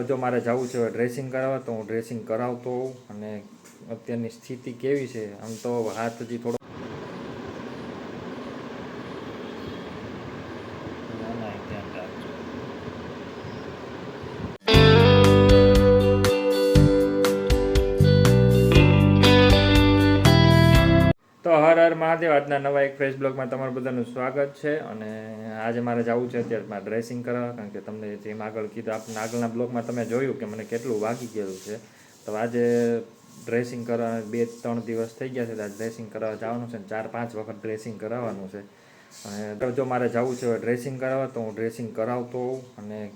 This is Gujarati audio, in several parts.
જો મારે જવું છે ડ્રેસિંગ કરાવવા તો હું ડ્રેસિંગ કરાવતો હોઉં. અને અત્યારની સ્થિતિ કેવી છે, આમ તો હાથ હજી થોડો તો હર હર મહાદેવ. આજના નવા એક ફ્રેશ બ્લોગમાં તમારું બધાનું સ્વાગત છે. અને આજે મારે જવું છે અત્યારે મારે ડ્રેસિંગ કરાવવા, કારણ કે તમને જેમ આગળ કીધું આપણે આગળના બ્લોગમાં તમે જોયું કે મને કેટલું વાગી ગયેલું છે. તો આજે ડ્રેસિંગ કરવા 2-3 દિવસ થઈ ગયા છે. આજે ડ્રેસિંગ કરાવવા જવાનું છે, 4-5 વખત ડ્રેસિંગ કરાવવાનું છે. અને જો મારે જવું છે ડ્રેસિંગ કરાવવા તો હું ડ્રેસિંગ કરાવતો હોઉં. અને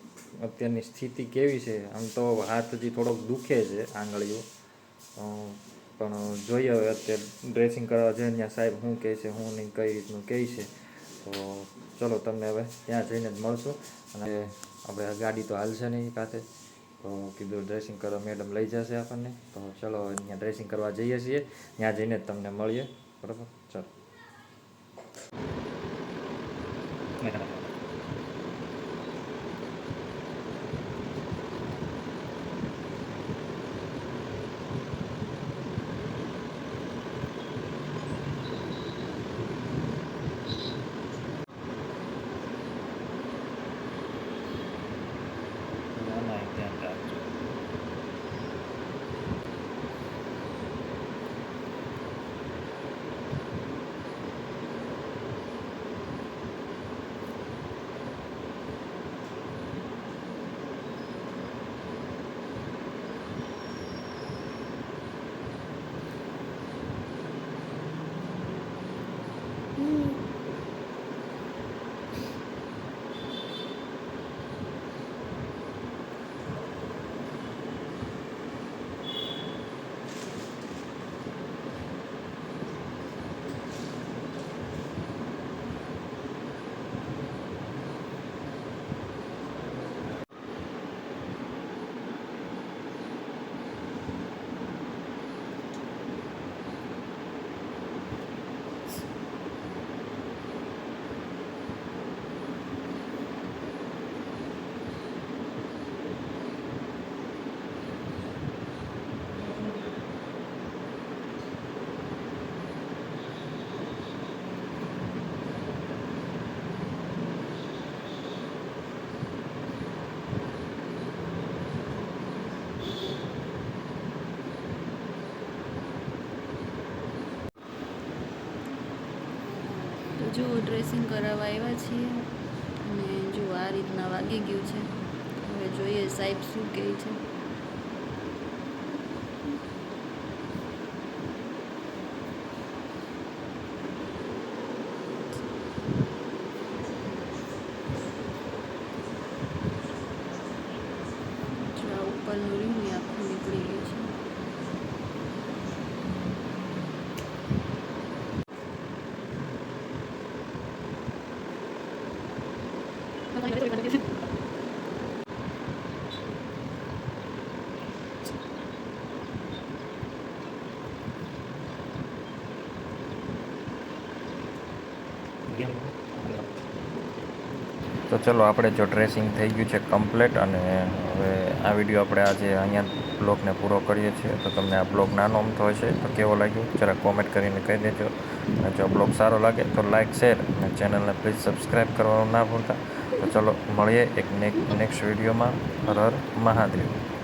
અત્યારની સ્થિતિ કેવી છે, આમ તો હાથ હજી થોડોક દુખે છે આંગળીઓ, પણ જોઈએ હવે અત્યારે ડ્રેસિંગ કરવા જઈને ત્યાં સાહેબ શું કહે છે, શું નહીં, કઈ રીતનું કહે છે. તો ચલો તમને હવે ત્યાં જઈને જ મળશું. અને આપણે ગાડી તો હાલશે નહીં કાતે, તો કીધું ડ્રેસિંગ કરવા મેડમ લઈ જશે આપણને. તો ચલો અહીંયા ડ્રેસિંગ કરવા જઈએ છીએ, ત્યાં જઈને જ તમને મળીએ. બરાબર, ચલો. જો ડ્રેસિંગ કરાવવા આવ્યા છીએ અને જો આ રીતના વાગી ગયું છે. હવે જોઈએ સાહેબ શું કહે છે. જો આ ઉપરનું રીંગ આખું નીકળી ગયું છે. તો ચલો આપણે જો ડ્રેસિંગ થઈ ગયું છે કમ્પ્લીટ. અને હવે આ વિડીયો આપણે આજે અહીંયા બ્લોગને પૂરો કરીએ છીએ. તો તમને આ બ્લોગ નાનો અમથો હશે તો કેવો લાગ્યો જરા કોમેન્ટ કરીને કહી દેજો. અને જો બ્લોગ સારો લાગે તો લાઇક, શેર અને ચેનલને પ્લીઝ સબસ્ક્રાઈબ કરવાનું ના ભૂલતા. તો ચલો મળીએ એક નેક્સ્ટ વિડીયોમાં. હર હર મહાદેવ.